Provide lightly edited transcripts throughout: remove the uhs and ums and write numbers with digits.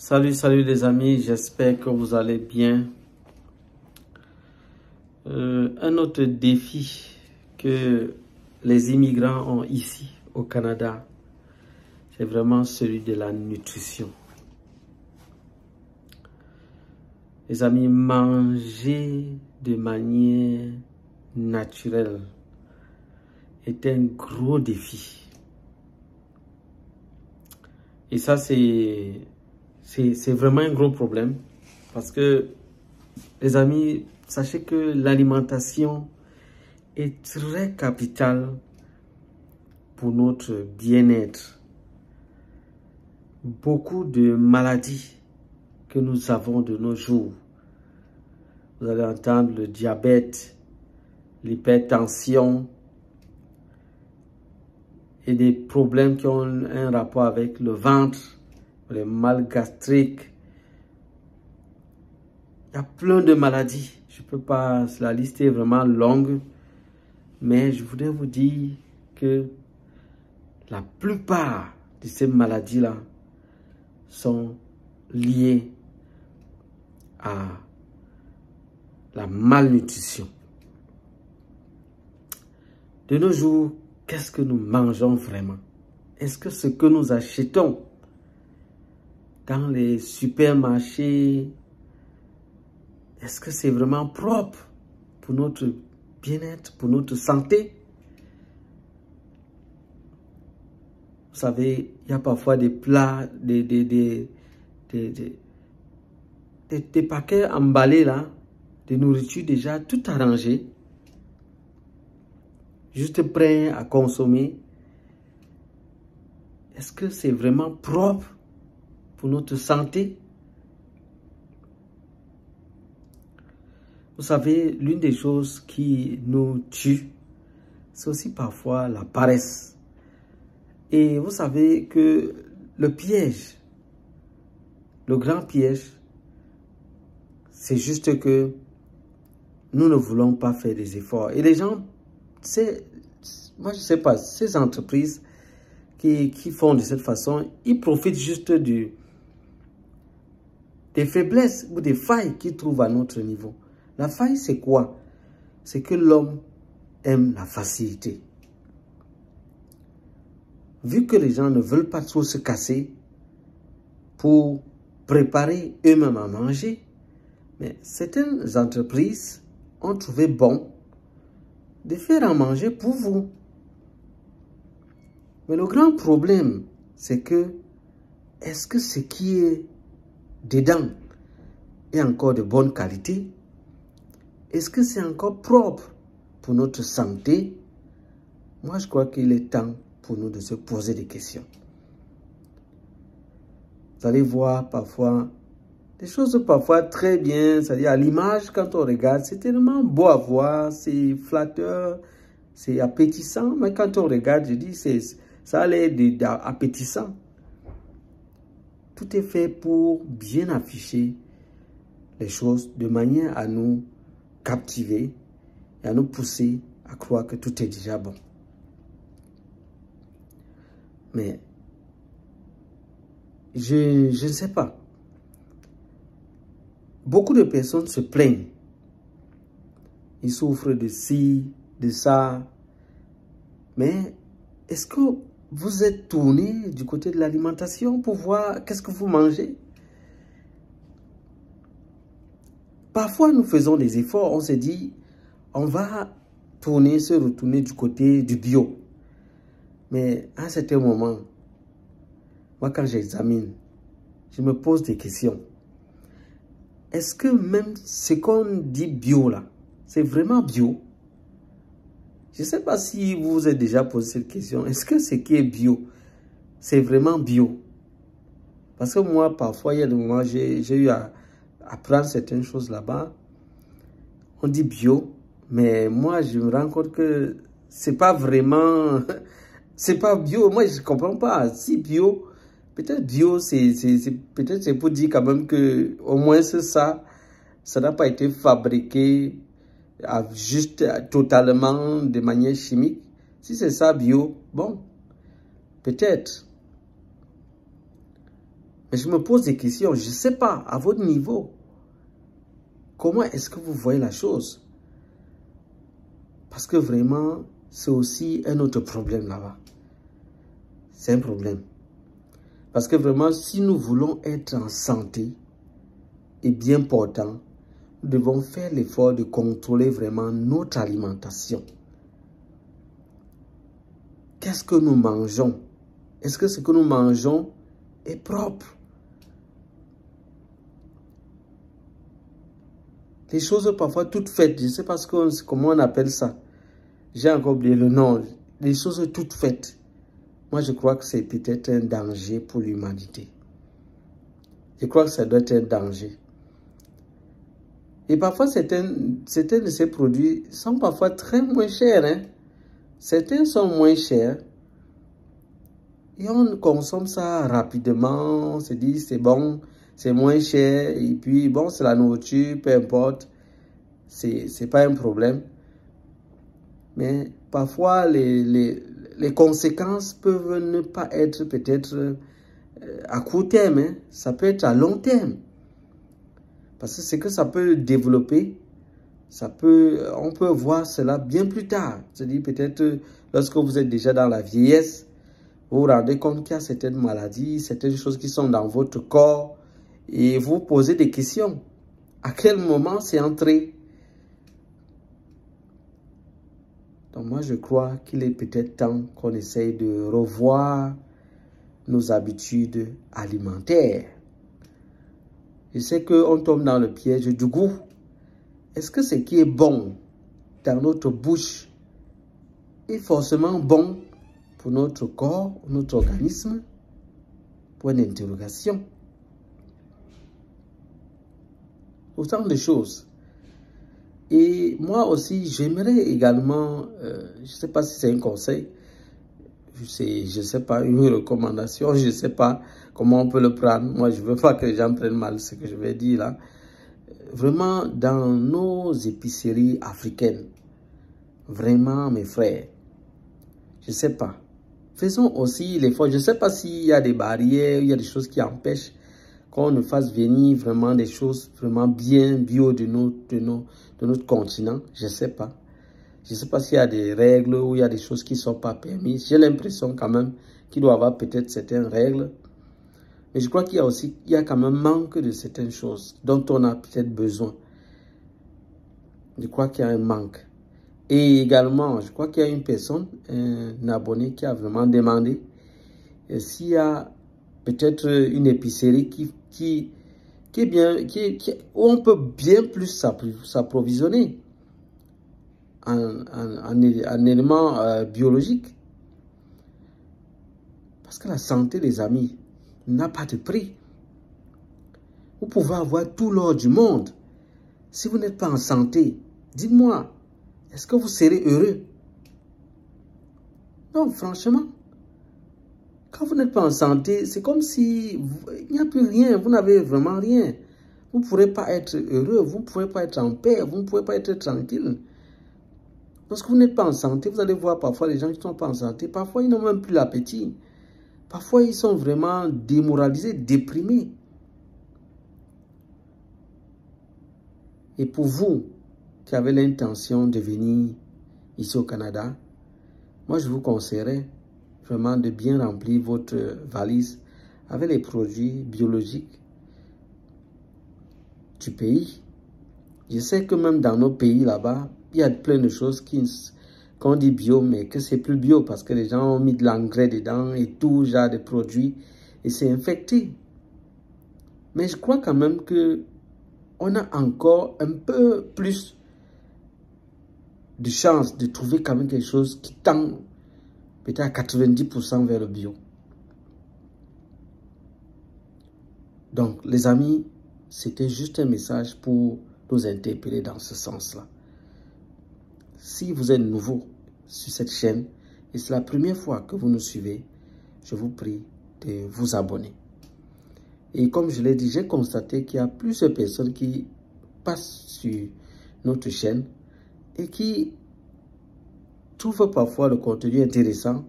Salut les amis, j'espère que vous allez bien. Un autre défi que les immigrants ont ici au Canada, c'est vraiment celui de la nutrition. Les amis, manger de manière naturelle est un gros défi. Et ça, c'est vraiment un gros problème parce que, les amis, sachez que l'alimentation est très capitale pour notre bien-être. Beaucoup de maladies que nous avons de nos jours, vous allez entendre le diabète, l'hypertension et des problèmes qui ont un rapport avec le ventre, les mal gastriques. Il y a plein de maladies. Je peux pas, la liste est vraiment longue, mais je voudrais vous dire que la plupart de ces maladies-là sont liées à la malnutrition. De nos jours, qu'est-ce que nous mangeons vraiment? Est-ce que ce que nous achetons dans les supermarchés, est-ce que c'est vraiment propre pour notre bien-être, pour notre santé? Vous savez, il y a parfois des plats, des paquets emballés là, de nourriture déjà tout arrangé, juste prêt à consommer. Est-ce que c'est vraiment propre pour notre santé? Vous savez, l'une des choses qui nous tue, c'est aussi parfois la paresse. Et vous savez que le piège, le grand piège, c'est juste que nous ne voulons pas faire des efforts. Et les gens, moi je ne sais pas, ces entreprises qui font de cette façon, ils profitent juste des faiblesses ou des failles qu'ils trouvent à notre niveau. La faille, c'est quoi? C'est que l'homme aime la facilité. Vu que les gens ne veulent pas trop se casser pour préparer eux-mêmes à manger, mais certaines entreprises ont trouvé bon de faire à manger pour vous. Mais le grand problème, c'est que, est-ce que ce qui est dedans est encore de bonne qualité? Est-ce que c'est encore propre pour notre santé? Moi, je crois qu'il est temps pour nous de se poser des questions. Vous allez voir parfois des choses parfois très bien, c'est-à-dire à l'image, quand on regarde, c'est tellement beau à voir, c'est flatteur, c'est appétissant, mais quand on regarde, je dis, ça a l'air appétissant. Tout est fait pour bien afficher les choses de manière à nous captiver et à nous pousser à croire que tout est déjà bon. Mais je ne sais pas. Beaucoup de personnes se plaignent. Ils souffrent de ci, de ça. Mais est-ce que vous êtes tourné du côté de l'alimentation pour voir qu'est-ce que vous mangez? Parfois, nous faisons des efforts. On se dit, on va se retourner du côté du bio. Mais à un certain moment, moi, quand j'examine, je me pose des questions. Est-ce que même ce qu'on dit bio là, c'est vraiment bio? Je ne sais pas si vous vous êtes déjà posé cette question. Est-ce que ce qui est bio, c'est vraiment bio? Parce que moi, parfois, il y a des moments, j'ai eu à apprendre certaines choses là-bas. On dit bio, mais moi, je me rends compte que c'est pas vraiment... c'est pas bio. Moi, je ne comprends pas. Si bio... Peut-être bio, peut-être c'est pour dire quand même que au moins ça n'a pas été fabriqué juste totalement de manière chimique. Si c'est ça bio, bon, peut-être. Mais je me pose des questions, je ne sais pas, à votre niveau, comment est-ce que vous voyez la chose? Parce que vraiment, c'est aussi un autre problème là-bas. C'est un problème. Parce que vraiment, si nous voulons être en santé et bien portants, nous devons faire l'effort de contrôler vraiment notre alimentation. Qu'est-ce que nous mangeons? Est-ce que ce que nous mangeons est propre? Les choses parfois toutes faites, je ne sais pas comment on appelle ça. J'ai encore oublié le nom. Les choses toutes faites. Moi, je crois que c'est peut-être un danger pour l'humanité. Je crois que ça doit être un danger. Et parfois, certains de ces produits sont parfois très moins chers. Hein? Certains sont moins chers. Et on consomme ça rapidement. On se dit, c'est bon, c'est moins cher. Et puis, bon, c'est la nourriture, peu importe. C'est pas un problème. Mais parfois, les conséquences peuvent ne pas être peut-être à court terme. Hein. Ça peut être à long terme. Parce que c'est que ça peut développer, on peut voir cela bien plus tard. C'est-à-dire peut-être lorsque vous êtes déjà dans la vieillesse, vous vous rendez compte qu'il y a certaines maladies, certaines choses qui sont dans votre corps et vous posez des questions. À quel moment c'est entré? Donc moi je crois qu'il est peut-être temps qu'on essaye de revoir nos habitudes alimentaires. Je sais qu'on tombe dans le piège du goût. Est-ce que ce qui est bon dans notre bouche est forcément bon pour notre corps, notre organisme? Point d'interrogation. Autant de choses. Et moi aussi, j'aimerais également, je ne sais pas si c'est un conseil, je ne sais pas, une recommandation, je ne sais pas comment on peut le prendre. Moi, je ne veux pas que les gens prennent mal ce que je vais dire là. Vraiment, dans nos épiceries africaines, vraiment, mes frères, je ne sais pas. Faisons aussi l'effort. Je ne sais pas s'il y a des barrières, il y a des choses qui empêchent qu'on ne fasse venir vraiment des choses vraiment bien bio de notre continent. Je ne sais pas. Je ne sais pas s'il y a des règles ou il y a des choses qui ne sont pas permises. J'ai l'impression quand même qu'il doit y avoir peut-être certaines règles. Mais je crois qu'il y a quand même manque de certaines choses dont on a peut-être besoin. Je crois qu'il y a un manque. Et également, je crois qu'il y a une personne, un abonné qui a vraiment demandé s'il y a peut-être une épicerie où on peut bien plus s'approvisionner en éléments biologiques. Parce que la santé, les amis, n'a pas de prix. Vous pouvez avoir tout l'or du monde. Si vous n'êtes pas en santé, dites-moi, est-ce que vous serez heureux? Non, franchement. Quand vous n'êtes pas en santé, c'est comme si il n'y a plus rien. Vous n'avez vraiment rien. Vous ne pourrez pas être heureux. Vous ne pourrez pas être en paix. Vous ne pourrez pas être tranquille. Lorsque vous n'êtes pas en santé, vous allez voir parfois les gens qui ne sont pas en santé. Parfois, ils n'ont même plus l'appétit. Parfois, ils sont vraiment démoralisés, déprimés. Et pour vous qui avez l'intention de venir ici au Canada, moi, je vous conseillerais vraiment de bien remplir votre valise avec les produits biologiques du pays. Je sais que même dans nos pays là-bas, il y a plein de choses qu'on dit bio, mais que c'est plus bio parce que les gens ont mis de l'engrais dedans et tout genre de produits et c'est infecté. Mais je crois quand même que on a encore un peu plus de chance de trouver quand même quelque chose qui tend peut-être à 90% vers le bio. Donc, les amis, c'était juste un message pour nous interpeller dans ce sens-là. Si vous êtes nouveau sur cette chaîne et c'est la première fois que vous nous suivez, je vous prie de vous abonner. Et comme je l'ai dit, j'ai constaté qu'il y a plusieurs personnes qui passent sur notre chaîne et qui trouvent parfois le contenu intéressant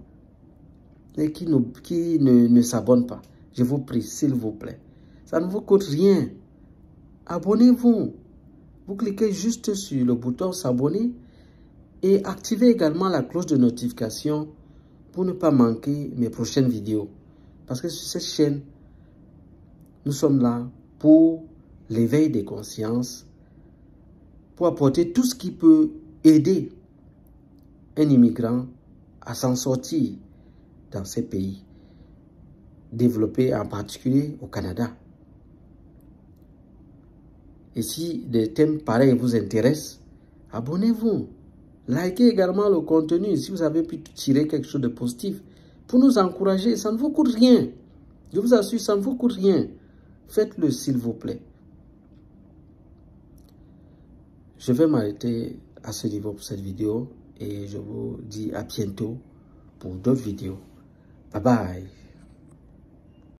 et qui ne s'abonnent pas. Je vous prie, s'il vous plaît. Ça ne vous coûte rien. Abonnez-vous. Vous cliquez juste sur le bouton s'abonner et activez également la cloche de notification pour ne pas manquer mes prochaines vidéos. Parce que sur cette chaîne, nous sommes là pour l'éveil des consciences, pour apporter tout ce qui peut aider un immigrant à s'en sortir dans ces pays développés, en particulier au Canada. Et si des thèmes pareils vous intéressent, abonnez-vous. Likez également le contenu si vous avez pu tirer quelque chose de positif pour nous encourager. Ça ne vous coûte rien. Je vous assure, ça ne vous coûte rien. Faites-le s'il vous plaît. Je vais m'arrêter à ce niveau pour cette vidéo et je vous dis à bientôt pour d'autres vidéos. Bye bye.